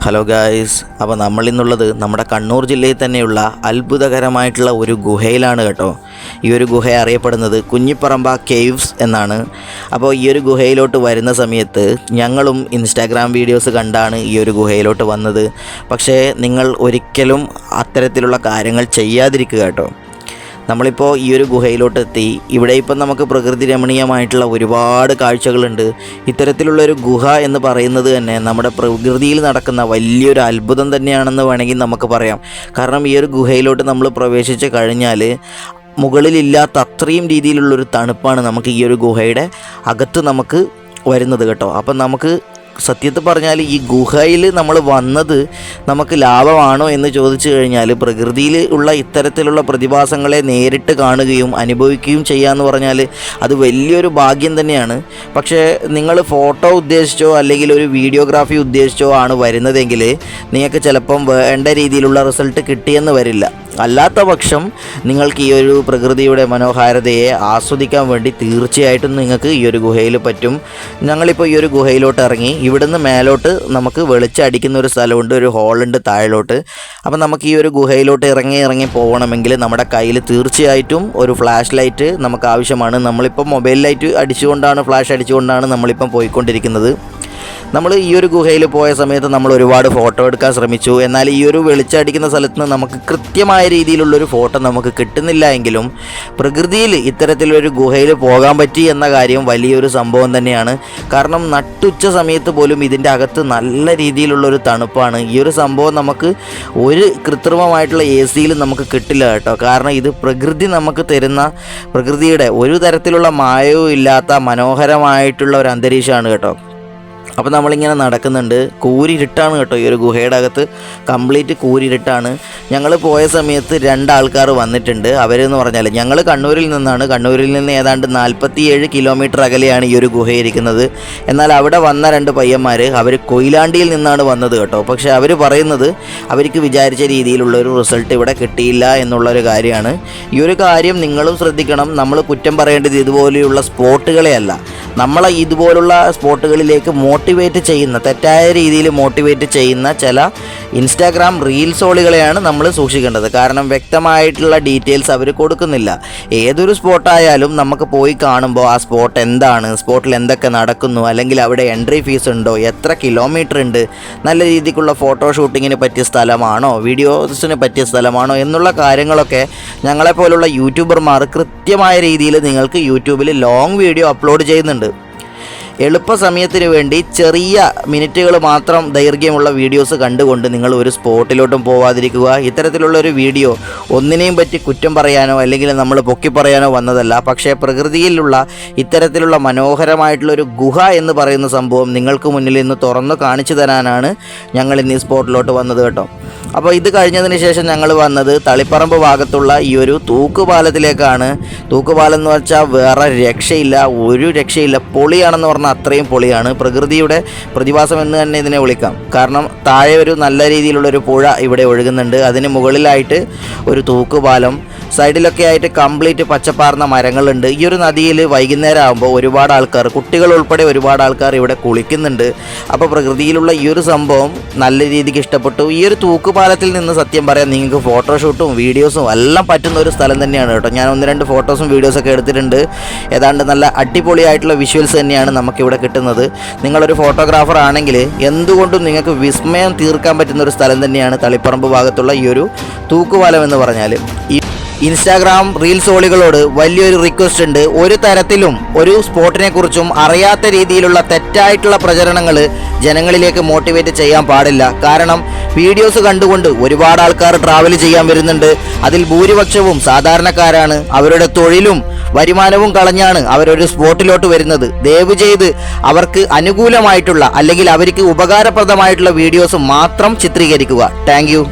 Hello guys, അപ്പോൾ നമ്മളിന്നുള്ളത് നമ്മുടെ കണ്ണൂർ ജില്ലയിൽ തന്നെയുള്ള അത്ഭുതകരമായിട്ടുള്ള ഒരു ഗുഹയിലാണ് കേട്ടോ. ഈ ഒരു ഗുഹ അറിയപ്പെടുന്നത് കുഞ്ഞിപ്പറമ്പ കേവ്സ് എന്നാണ്. അപ്പോൾ ഈ ഒരു ഗുഹയിലോട്ട് വരുന്ന സമയത്ത് ഞങ്ങളും ഇൻസ്റ്റാഗ്രാം വീഡിയോസ് കണ്ടാണ് ഈ ഒരു ഗുഹയിലോട്ട് വന്നത്. പക്ഷേ നിങ്ങൾ ഒരിക്കലും അത്തരത്തിലുള്ള കാര്യങ്ങൾ ചെയ്യാതിരിക്കുക കേട്ടോ. നമ്മളിപ്പോൾ ഈ ഒരു ഗുഹയിലോട്ടെത്തി. ഇവിടെ ഇപ്പം നമുക്ക് പ്രകൃതി രമണീയമായിട്ടുള്ള ഒരുപാട് കാഴ്ചകളുണ്ട്. ഇത്തരത്തിലുള്ളൊരു ഗുഹ എന്ന് പറയുന്നത് തന്നെ നമ്മുടെ പ്രകൃതിയിൽ നടക്കുന്ന വലിയൊരു അത്ഭുതം തന്നെയാണെന്ന് വേണമെങ്കിൽ നമുക്ക് പറയാം. കാരണം ഈ ഒരു ഗുഹയിലോട്ട് നമ്മൾ പ്രവേശിച്ച് കഴിഞ്ഞാൽ മുകളിലില്ലാത്ത അത്രയും രീതിയിലുള്ളൊരു തണുപ്പാണ് നമുക്ക് ഈ ഒരു ഗുഹയുടെ അകത്ത് നമുക്ക് വരുന്നത് കേട്ടോ. അപ്പം നമുക്ക് സത്യത്തിൽ പറഞ്ഞാൽ ഈ ഗുഹയിൽ നമ്മൾ വന്നത് നമുക്ക് ലാഭമാണോ എന്ന് ചോദിച്ചു കഴിഞ്ഞാൽ, പ്രകൃതിയിൽ ഉള്ള ഇത്തരത്തിലുള്ള പ്രതിഭാസങ്ങളെ നേരിട്ട് കാണുകയും അനുഭവിക്കുകയും ചെയ്യാന്ന് പറഞ്ഞാൽ അത് വലിയൊരു ഭാഗ്യം തന്നെയാണ്. പക്ഷേ നിങ്ങൾ ഫോട്ടോ ഉദ്ദേശിച്ചോ അല്ലെങ്കിൽ ഒരു വീഡിയോഗ്രാഫി ഉദ്ദേശിച്ചോ ആണ് വരുന്നതെങ്കിൽ നിങ്ങൾക്ക് ചിലപ്പം വേണ്ട രീതിയിലുള്ള റിസൾട്ട് കിട്ടിയെന്ന് വരില്ല. അല്ലാത്ത പക്ഷം നിങ്ങൾക്ക് ഈ ഒരു പ്രകൃതിയുടെ മനോഹാരിതയെ ആസ്വദിക്കാൻ വേണ്ടി തീർച്ചയായിട്ടും നിങ്ങൾക്ക് ഈ ഒരു ഗുഹയിൽ പറ്റും. ഞങ്ങളിപ്പോൾ ഈ ഒരു ഗുഹയിലോട്ട് ഇറങ്ങി. ഇവിടുന്ന് മേലോട്ട് നമുക്ക് വെളിച്ചടിക്കുന്ന ഒരു സ്ഥലമുണ്ട്, ഒരു ഹോളുണ്ട് താഴോട്ട്. അപ്പം നമുക്ക് ഈ ഒരു ഗുഹയിലോട്ട് ഇറങ്ങി പോകണമെങ്കിൽ നമ്മുടെ കയ്യിൽ തീർച്ചയായിട്ടും ഒരു ഫ്ലാഷ് ലൈറ്റ് നമുക്ക് ആവശ്യമാണ്. നമ്മളിപ്പോൾ മൊബൈൽ ലൈറ്റ് ഫ്ലാഷ് അടിച്ചുകൊണ്ടാണ് നമ്മളിപ്പം പോയിക്കൊണ്ടിരിക്കുന്നത്. നമ്മൾ ഈ ഒരു ഗുഹയിൽ പോയ സമയത്ത് നമ്മൾ ഒരുപാട് ഫോട്ടോ എടുക്കാൻ ശ്രമിച്ചു. എന്നാൽ ഈ ഒരു വെളിച്ചടിക്കുന്ന സ്ഥലത്ത് നിന്ന് നമുക്ക് കൃത്യമായ രീതിയിലുള്ളൊരു ഫോട്ടോ നമുക്ക് കിട്ടുന്നില്ല. എങ്കിലും പ്രകൃതിയിൽ ഇത്തരത്തിലൊരു ഗുഹയിൽ പോകാൻ പറ്റി എന്ന കാര്യം വലിയൊരു സംഭവം തന്നെയാണ്. കാരണം നട്ടുച്ച സമയത്ത് പോലും ഇതിൻ്റെ അകത്ത് നല്ല രീതിയിലുള്ളൊരു തണുപ്പാണ്. ഈ ഒരു സംഭവം നമുക്ക് ഒരു കൃത്രിമമായിട്ടുള്ള AC-യിൽ നമുക്ക് കിട്ടില്ല കേട്ടോ. കാരണം ഇത് പ്രകൃതി നമുക്ക് തരുന്ന, പ്രകൃതിയുടെ ഒരു തരത്തിലുള്ള മായവും ഇല്ലാത്ത മനോഹരമായിട്ടുള്ള ഒരു അന്തരീക്ഷമാണ് കേട്ടോ. അപ്പോൾ നമ്മളിങ്ങനെ നടക്കുന്നുണ്ട്. കൂരിരുട്ടാണ് കേട്ടോ. ഈ ഒരു ഗുഹയുടെ അകത്ത് കംപ്ലീറ്റ് കൂരിരുട്ടാണ്. ഞങ്ങൾ പോയ സമയത്ത് 2 ആൾക്കാർ വന്നിട്ടുണ്ട്. അവരെന്ന് പറഞ്ഞാൽ ഞങ്ങൾ കണ്ണൂരിൽ നിന്നാണ്. കണ്ണൂരിൽ നിന്ന് ഏതാണ്ട് 47 കിലോമീറ്റർ അകലെയാണ് ഈ ഒരു ഗുഹ ഇരിക്കുന്നത്. എന്നാൽ അവിടെ വന്ന 2 പയ്യന്മാർ അവർ കൊയിലാണ്ടിയിൽ നിന്നാണ് വന്നത് കേട്ടോ. പക്ഷേ അവർ പറയുന്നത് അവർക്ക് വിചാരിച്ച രീതിയിലുള്ളൊരു റിസൾട്ട് ഇവിടെ കിട്ടിയില്ല എന്നുള്ളൊരു കാര്യമാണ്. ഈ ഒരു കാര്യം നിങ്ങളും ശ്രദ്ധിക്കണം. നമ്മൾ കുറ്റം പറയേണ്ടത് ഇതുപോലെയുള്ള സ്പോട്ടുകളെ അല്ല, നമ്മളെ ഇതുപോലുള്ള സ്പോട്ടുകളിലേക്ക് മോട്ടിവേറ്റ് ചെയ്യുന്ന, തെറ്റായ രീതിയിൽ മോട്ടിവേറ്റ് ചെയ്യുന്ന ചില ഇൻസ്റ്റാഗ്രാം റീൽസോളികളെയാണ് നമ്മൾ സൂക്ഷിക്കേണ്ടത്. കാരണം വ്യക്തമായിട്ടുള്ള ഡീറ്റെയിൽസ് അവർ കൊടുക്കുന്നില്ല. ഏതൊരു സ്പോട്ടായാലും നമുക്ക് പോയി കാണുമ്പോൾ ആ സ്പോട്ട് എന്താണ്, സ്പോട്ടിൽ എന്തൊക്കെ നടക്കുന്നു, അല്ലെങ്കിൽ അവിടെ എൻട്രി ഫീസ് ഉണ്ടോ, എത്ര കിലോമീറ്റർ ഉണ്ട്, നല്ല രീതിക്കുള്ള ഫോട്ടോ ഷൂട്ടിങ്ങിന് പറ്റിയ സ്ഥലമാണോ, വീഡിയോസിന് പറ്റിയ സ്ഥലമാണോ എന്നുള്ള കാര്യങ്ങളൊക്കെ ഞങ്ങളെപ്പോലുള്ള യൂട്യൂബർമാർ കൃത്യമായ രീതിയിൽ നിങ്ങൾക്ക് യൂട്യൂബിൽ ലോങ് വീഡിയോ അപ്ലോഡ് ചെയ്യുന്നുണ്ട്. എളുപ്പ സമയത്തിന് വേണ്ടി ചെറിയ മിനിറ്റുകൾ മാത്രം ദൈർഘ്യമുള്ള വീഡിയോസ് കണ്ടുകൊണ്ട് നിങ്ങൾ ഒരു സ്പോട്ടിലോട്ടും പോവാതിരിക്കുക. ഇത്തരത്തിലുള്ളൊരു വീഡിയോ ഒന്നിനെയും പറ്റി കുറ്റം പറയാനോ അല്ലെങ്കിൽ നമ്മൾ പൊക്കി പറയാനോ വന്നതല്ല. പക്ഷേ പ്രകൃതിയിലുള്ള ഇത്തരത്തിലുള്ള മനോഹരമായിട്ടുള്ളൊരു ഗുഹ എന്ന് പറയുന്ന സംഭവം നിങ്ങൾക്ക് മുന്നിൽ ഇന്ന് തുറന്നു കാണിച്ചു തരാനാണ് ഞങ്ങൾ ഇന്ന് ഈ സ്പോട്ടിലോട്ട് വന്നത് കേട്ടോ. അപ്പോൾ ഇത് കഴിഞ്ഞതിന് ശേഷം ഞങ്ങൾ വന്നത് തളിപ്പറമ്പ് ഭാഗത്തുള്ള ഈ ഒരു തൂക്കുപാലത്തിലേക്കാണ്. തൂക്കുപാലം എന്ന് വെച്ചാൽ വേറെ രക്ഷയില്ല, ഒരു രക്ഷയില്ല. പൊളിയാണെന്ന് പറഞ്ഞാൽ അത്രയും പൊളിയാണ്. പ്രകൃതിയുടെ പ്രതിഭാസം എന്ന് തന്നെ ഇതിനെ വിളിക്കാം. കാരണം താഴെ ഒരു നല്ല രീതിയിലുള്ളൊരു പുഴ ഇവിടെ ഒഴുകുന്നുണ്ട്. അതിന് മുകളിലായിട്ട് ഒരു തൂക്കുപാലം, സൈഡിലൊക്കെ ആയിട്ട് കംപ്ലീറ്റ് പച്ചപ്പാർന്ന മരങ്ങളുണ്ട്. ഈ ഒരു നദിയിൽ വൈകുന്നേരം ആകുമ്പോൾ ഒരുപാട് ആൾക്കാർ, കുട്ടികൾ ഉൾപ്പെടെ ഒരുപാട് ആൾക്കാർ ഇവിടെ കുളിക്കുന്നുണ്ട്. അപ്പോൾ പ്രകൃതിയിലുള്ള ഈ ഒരു സംഭവം നല്ല രീതിക്ക് ഇഷ്ടപ്പെട്ടു. ഈ ഒരു തൂക്കുപാലത്തിൽ നിന്ന് സത്യം പറയാൻ നിങ്ങൾക്ക് ഫോട്ടോഷൂട്ടും വീഡിയോസും എല്ലാം പറ്റുന്ന ഒരു സ്ഥലം തന്നെയാണ് കേട്ടോ. ഞാൻ 1-2 ഫോട്ടോസും വീഡിയോസൊക്കെ എടുത്തിട്ടുണ്ട്. ഏതാണ്ട് നല്ല അടിപൊളിയായിട്ടുള്ള വിഷ്വൽസ് തന്നെയാണ് നമുക്കിവിടെ കിട്ടുന്നത്. നിങ്ങളൊരു ഫോട്ടോഗ്രാഫർ ആണെങ്കിൽ എന്തുകൊണ്ടും നിങ്ങൾക്ക് വിസ്മയം തീർക്കാൻ പറ്റുന്ന ഒരു സ്ഥലം തന്നെയാണ് തളിപ്പറമ്പ് ഭാഗത്തുള്ള ഈ ഒരു തൂക്കുപാലം എന്ന് പറഞ്ഞാൽ. ഈ ഇൻസ്റ്റാഗ്രാം റീൽസോളികളോട് വലിയൊരു റിക്വസ്റ്റ് ഉണ്ട്. ഒരു തരത്തിലും ഒരു സ്പോട്ടിനെ കുറിച്ചും അറിയാത്ത രീതിയിലുള്ള തെറ്റായിട്ടുള്ള പ്രചരണങ്ങൾ ജനങ്ങളിലേക്ക് മോട്ടിവേറ്റ് ചെയ്യാൻ പാടില്ല. കാരണം വീഡിയോസ് കണ്ടുകൊണ്ട് ഒരുപാട് ആൾക്കാർ ട്രാവൽ ചെയ്യാൻ വരുന്നുണ്ട്. അതിൽ ഭൂരിപക്ഷവും സാധാരണക്കാരാണ്. അവരുടെ തൊഴിലും വരുമാനവും കളഞ്ഞാണ് അവരൊരു സ്പോട്ടിലോട്ട് വരുന്നത്. ദയവ് ചെയ്ത് അവർക്ക് അനുകൂലമായിട്ടുള്ള അല്ലെങ്കിൽ അവർക്ക് ഉപകാരപ്രദമായിട്ടുള്ള വീഡിയോസ് മാത്രം ചിത്രീകരിക്കുക. Thank you.